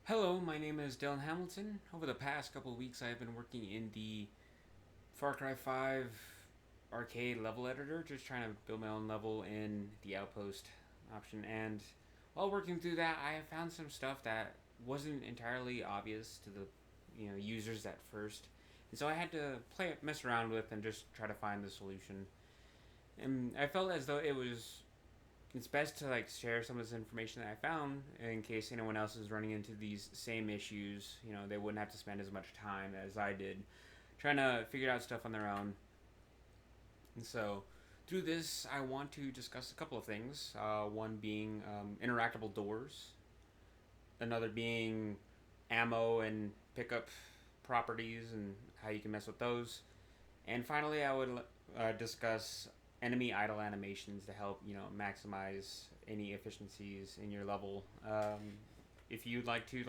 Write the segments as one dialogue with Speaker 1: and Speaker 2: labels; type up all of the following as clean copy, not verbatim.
Speaker 1: Hello, my name is Dylan Hamilton. Over the past couple of weeks, I have been working in the Far Cry 5 arcade level editor, just trying to build my own level in the outpost option. And while working through that, I have found some stuff that wasn't entirely obvious to the users at first, and so I had to mess around with, and just try to find the solution. And I felt as though it's best to share some of this information that I found in case anyone else is running into these same issues. They wouldn't have to spend as much time as I did trying to figure out stuff on their own. And so, through this, I want to discuss a couple of things. One being interactable doors, another being ammo and pickup properties and how you can mess with those. And finally, I would discuss enemy idle animations to help maximize any efficiencies in your level. If you'd like to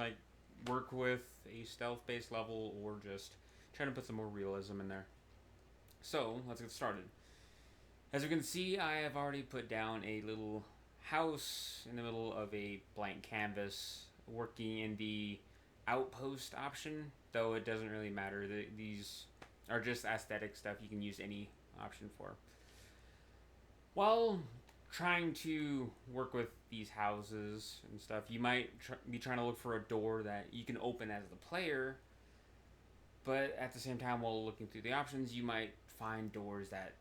Speaker 1: work with a stealth based level or just trying to put some more realism in there. So let's get started. As you can see, I have already put down a little house in the middle of a blank canvas, working in the outpost option, though it doesn't really matter. These are just aesthetic stuff. You can use any option for. While trying to work with these houses and stuff, you might be trying to look for a door that you can open as the player, but at the same time, while looking through the options, you might find doors that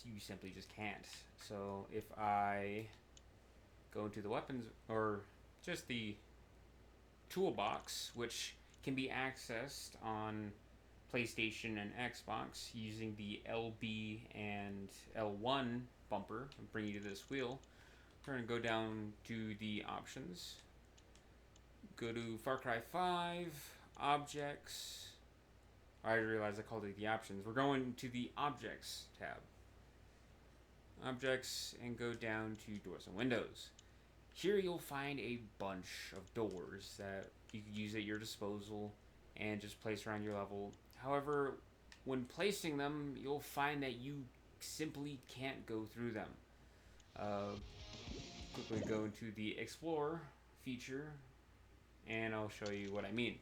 Speaker 1: you simply just can't. So if I go into the weapons, or just the toolbox, which can be accessed on PlayStation and Xbox using the LB and L1 bumper and bring you to this wheel. We're going to go down to the options. Go to Far Cry 5, Objects. I realized I called it the options. We're going to the Objects tab. Objects, and go down to Doors and Windows. Here you'll find a bunch of doors that you can use at your disposal and just place around your level. However, when placing them, you'll find that you simply can't go through them. Quickly go into the Explore feature, and I'll show you what I mean.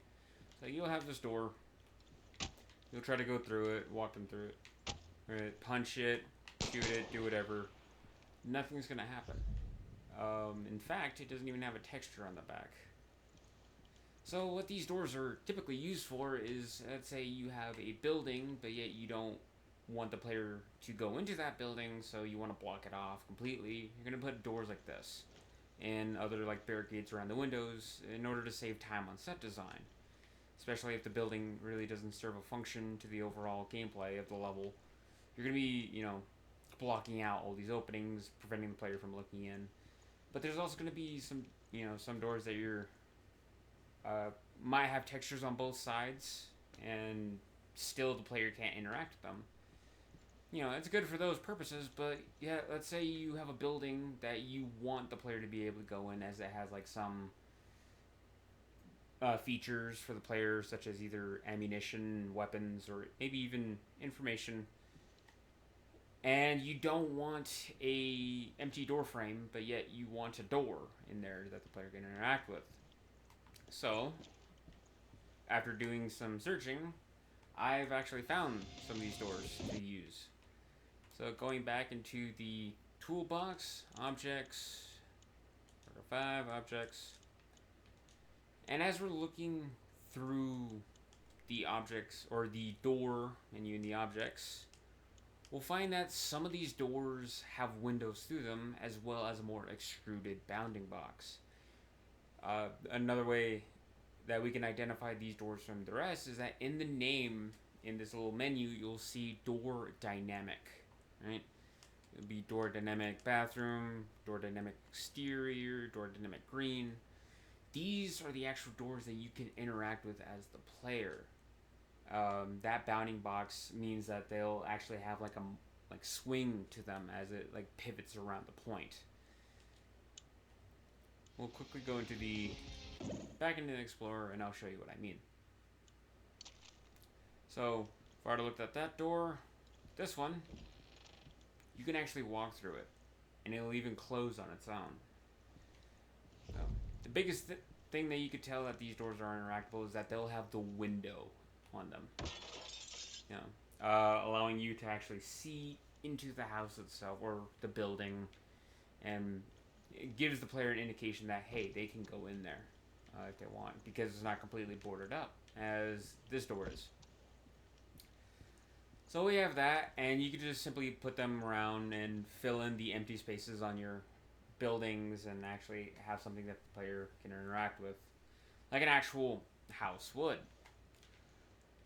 Speaker 1: So you'll have this door. You'll try to go through it, walk them through it, right? Punch it, shoot it, do whatever. Nothing's gonna happen. In fact, it doesn't even have a texture on the back. So what these doors are typically used for is, let's say you have a building, but yet you don't want the player to go into that building, so you want to block it off completely. You're going to put doors like this and other barricades around the windows in order to save time on set design, especially if the building really doesn't serve a function to the overall gameplay of the level. You're going to be, blocking out all these openings, preventing the player from looking in. But there's also going to be some doors that you're might have textures on both sides, and still the player can't interact with them. It's good for those purposes, but yeah, let's say you have a building that you want the player to be able to go in, as it has some features for the player, such as either ammunition, weapons, or maybe even information. And you don't want a empty door frame, but yet you want a door in there that the player can interact with. So, after doing some searching, I've actually found some of these doors to use. So going back into the toolbox, objects, 5 objects, and as we're looking through the objects, or the door menu in the objects, we'll find that some of these doors have windows through them, as well as a more extruded bounding box. Another way that we can identify these doors from the rest is that in the name, in this little menu, you'll see door dynamic, right? It'll be door dynamic bathroom, door dynamic exterior, door dynamic green. These are the actual doors that you can interact with as the player. That bounding box means that they'll actually have a swing to them as it pivots around the point. We'll quickly go into back into the Explorer, and I'll show you what I mean. So, if I already looked at that door, this one, you can actually walk through it, and it'll even close on its own. So, the biggest thing that you could tell that these doors are interactable is that they'll have the window on them. You know, allowing you to actually see into the house itself or the building, and it gives the player an indication that hey, they can go in there if they want, because it's not completely boarded up as this door is. So we have that, and you can just simply put them around and fill in the empty spaces on your buildings and actually have something that the player can interact with, like an actual house would.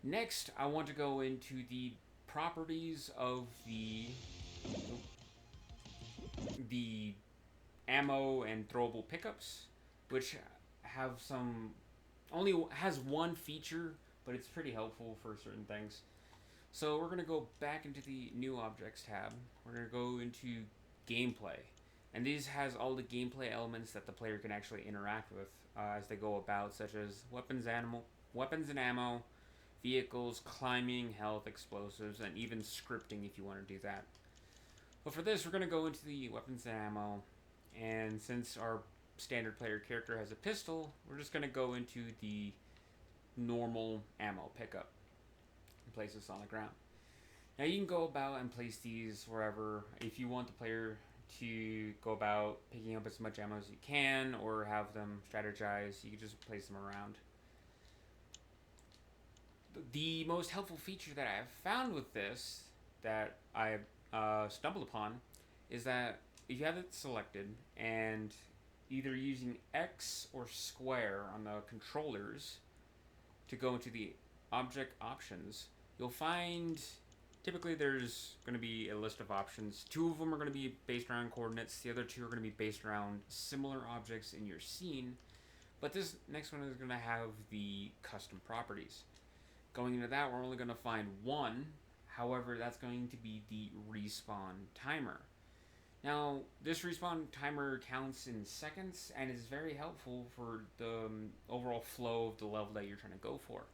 Speaker 1: Next, I want to go into the properties of the ammo and throwable pickups, which have some only has one feature, but it's pretty helpful for certain things. So we're gonna go back into the new objects tab. We're gonna go into gameplay, and these has all the gameplay elements that the player can actually interact with as they go about, such as weapons and ammo, vehicles, climbing, health, explosives, and even scripting if you want to do that. But for this, we're going to go into the weapons and ammo, and since our standard player character has a pistol, we're just going to go into the normal ammo pickup and place this on the ground. Now you can go about and place these wherever. If you want the player to go about picking up as much ammo as you can or have them strategize, you can just place them around. The most helpful feature that I've found with this that I stumbled upon is that if you have it selected and either using X or square on the controllers to go into the object options, you'll find typically there's going to be a list of options. 2 of them are going to be based around coordinates. The other 2 are going to be based around similar objects in your scene. But this next one is going to have the custom properties. Going into that, we're only going to find one. However, that's going to be the respawn timer. Now, this respawn timer counts in seconds and is very helpful for the overall flow of the level that you're trying to go for.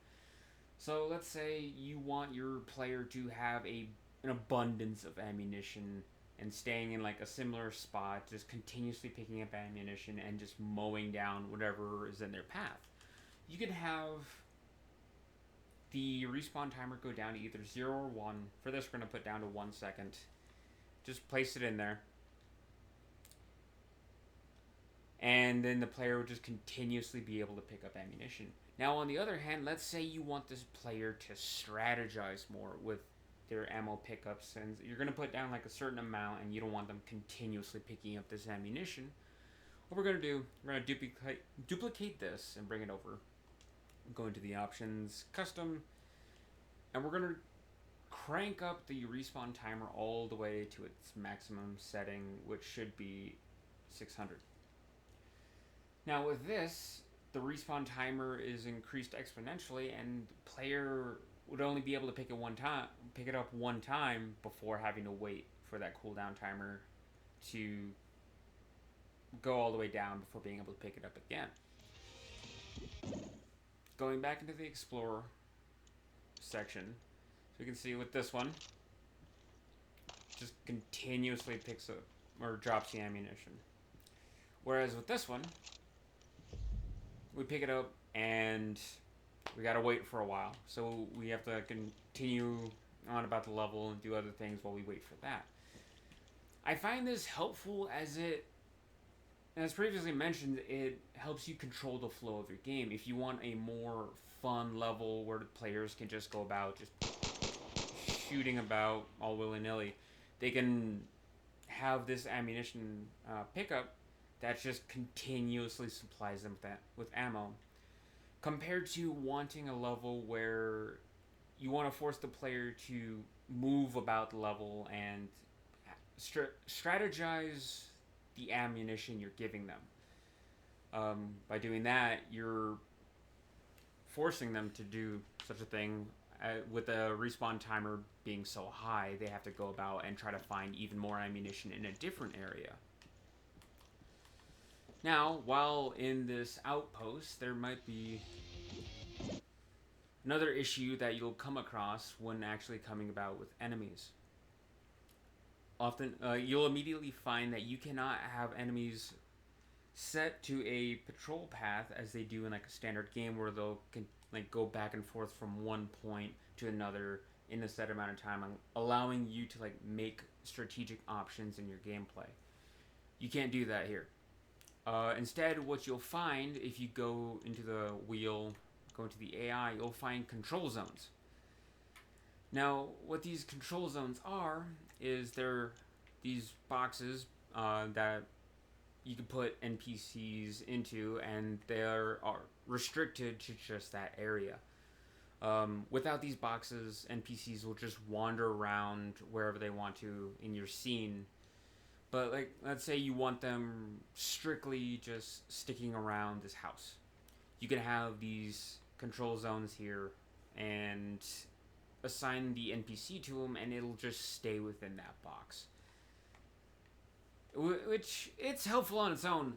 Speaker 1: So let's say you want your player to have an abundance of ammunition and staying in like a similar spot, just continuously picking up ammunition and just mowing down whatever is in their path. You can have the respawn timer go down to either 0 or 1. For this, we're going to put down to 1 second. Just place it in there. And then the player will just continuously be able to pick up ammunition. Now, on the other hand, let's say you want this player to strategize more with their ammo pickups, and you're going to put down like a certain amount, and you don't want them continuously picking up this ammunition. What we're going to do, we're going to duplicate this and bring it over. Go into the options, custom, and we're going to crank up the respawn timer all the way to its maximum setting, which should be 600. Now with this, the respawn timer is increased exponentially, and the player would only be able to pick it up one time before having to wait for that cooldown timer to go all the way down before being able to pick it up again. Going back into the Explorer section, so you can see with this one, just continuously picks up or drops the ammunition. Whereas with this one, we pick it up and we gotta wait for a while. So we have to continue on about the level and do other things while we wait for that. I find this helpful as previously mentioned, it helps you control the flow of your game. If you want a more fun level where the players can just go about just shooting about all willy-nilly, they can have this ammunition pickup that just continuously supplies them with ammo. Compared to wanting a level where you want to force the player to move about the level and strategize the ammunition you're giving them. By doing that, you're forcing them to do such a thing. With the respawn timer being so high, they have to go about and try to find even more ammunition in a different area. Now, while in this outpost, there might be another issue that you'll come across when actually coming about with enemies. Often, you'll immediately find that you cannot have enemies set to a patrol path as they do in like a standard game where they'll like go back and forth from one point to another in a set amount of time, allowing you to like make strategic options in your gameplay. You can't do that here. Instead, what you'll find if you go into the wheel, go into the AI, you'll find control zones. Now, what these control zones are is they're these boxes that you can put NPCs into, and they are restricted to just that area. Without these boxes, NPCs will just wander around wherever they want to in your scene. But like, let's say you want them strictly just sticking around this house. You can have these control zones here and assign the NPC to them, and it'll just stay within that box. Which it's helpful on its own.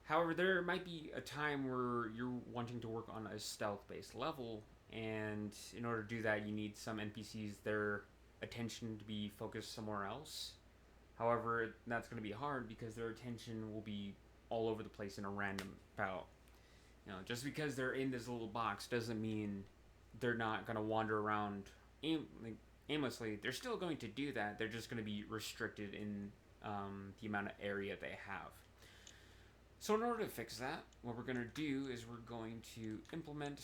Speaker 1: However, there might be a time where you're wanting to work on a stealth-based level, and in order to do that, you need some NPCs their attention to be focused somewhere else. However, that's going to be hard because their attention will be all over the place in a random bout. You know, just because they're in this little box doesn't mean they're not going to wander around aimlessly. They're still going to do that. They're just going to be restricted in the amount of area they have. So in order to fix that, what we're going to do is we're going to implement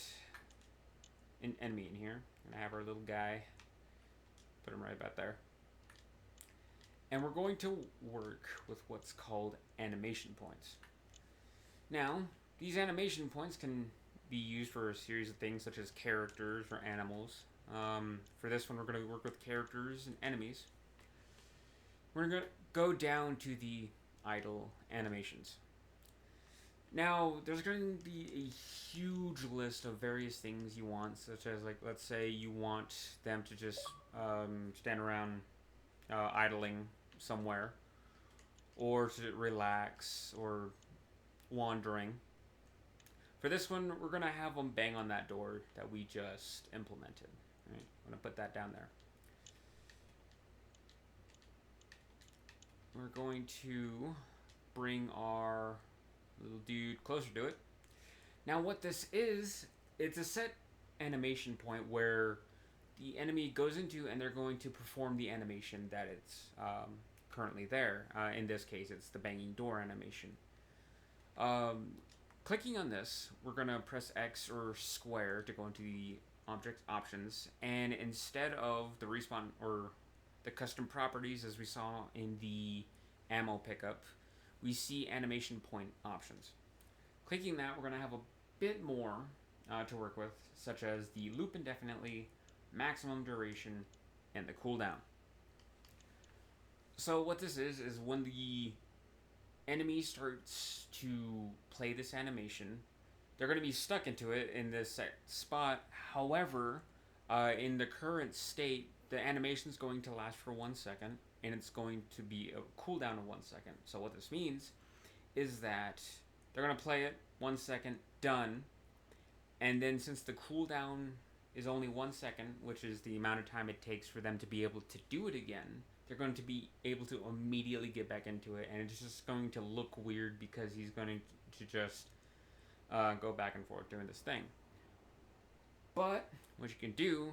Speaker 1: an enemy in here. We're going to have our little guy. Put him right about there. And we're going to work with what's called animation points. Now, these animation points can be used for a series of things such as characters or animals. For this one, we're going to work with characters and enemies. We're going to go down to the idle animations. Now, there's going to be a huge list of various things you want, such as, like, let's say you want them to just stand around idling somewhere, or to relax, or wandering. For this one, we're going to have them bang on that door that we just implemented. Right? I'm going to put that down there. We're going to bring our little dude closer to it. Now what this is, it's a set animation point where the enemy goes into and they're going to perform the animation that it's currently there. In this case, it's the banging door animation. Clicking on this, we're going to press X or square to go into the object options, and instead of the respawn or the custom properties as we saw in the ammo pickup, we see animation point options. Clicking that, we're going to have a bit more to work with, such as the loop indefinitely, maximum duration, and the cooldown. So what this is when the enemy starts to play this animation, they're going to be stuck into it in this set spot. However, in the current state, the animation is going to last for 1 second, and it's going to be a cooldown of 1 second. So what this means is that they're going to play it 1 second, done, and then since the cooldown is only 1 second, which is the amount of time it takes for them to be able to do it again, they're going to be able to immediately get back into it, and it's just going to look weird because he's going to just go back and forth doing this thing. But what you can do,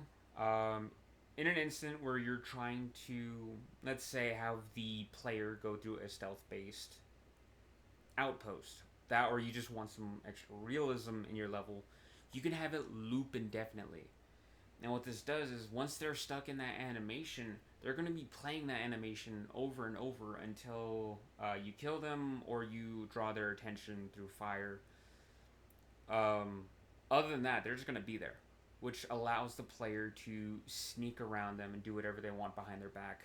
Speaker 1: in an instant where you're trying to, let's say, have the player go through a stealth-based outpost, that, or you just want some extra realism in your level, you can have it loop indefinitely. And what this does is once they're stuck in that animation, they're going to be playing that animation over and over until you kill them or you draw their attention through fire. Other than that, they're just going to be there, which allows the player to sneak around them and do whatever they want behind their back.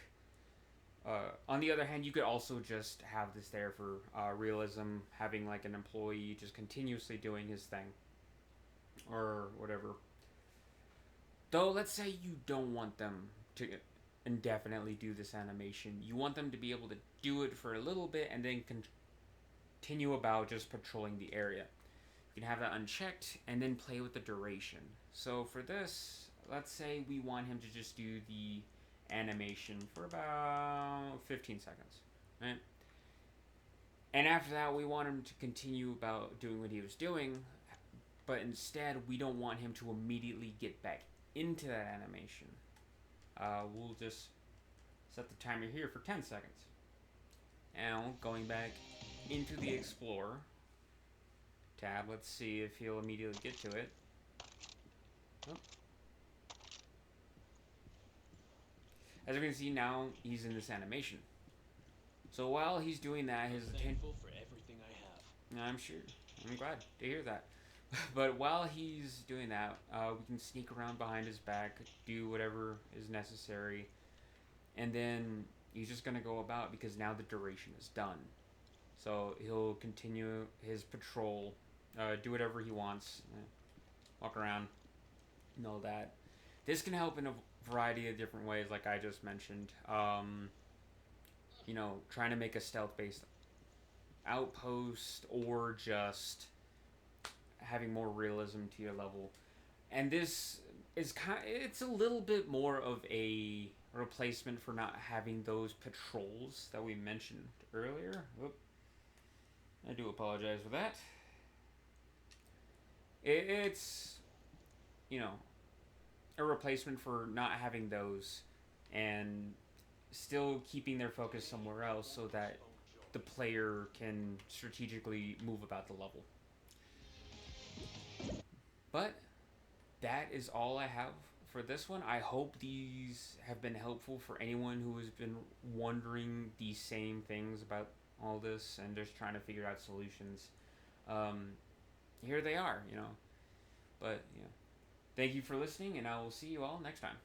Speaker 1: On the other hand, you could also just have this there for realism, having like an employee just continuously doing his thing or whatever. Though, let's say you don't want them to indefinitely do this animation. You want them to be able to do it for a little bit and then continue about just patrolling the area. You can have that unchecked and then play with the duration. So for this, let's say we want him to just do the animation for about 15 seconds, right? And after that, we want him to continue about doing what he was doing, but instead, we don't want him to immediately get back into that animation. We'll just set the timer here for 10 seconds. Now, going back into the Explorer tab, let's see if he'll immediately get to it. Oh. As you can see now, he's in this animation. So while he's doing that, his attention.
Speaker 2: For everything I have.
Speaker 1: I'm sure. I'm glad to hear that. But while he's doing that, we can sneak around behind his back, do whatever is necessary, and then he's just gonna go about because now the duration is done. So he'll continue his patrol, do whatever he wants, walk around, and all that. This can help in a variety of different ways, like I just mentioned. Trying to make a stealth-based outpost or just having more realism to your level. And this is it's a little bit more of a replacement for not having those patrols that we mentioned earlier. Oop. I do apologize for that. It's a replacement for not having those and still keeping their focus somewhere else so that the player can strategically move about the level. But that is all I have for this one. I hope these have been helpful for anyone who has been wondering the same things about all this and just trying to figure out solutions. Here they are. But thank you for listening, and I will see you all next time.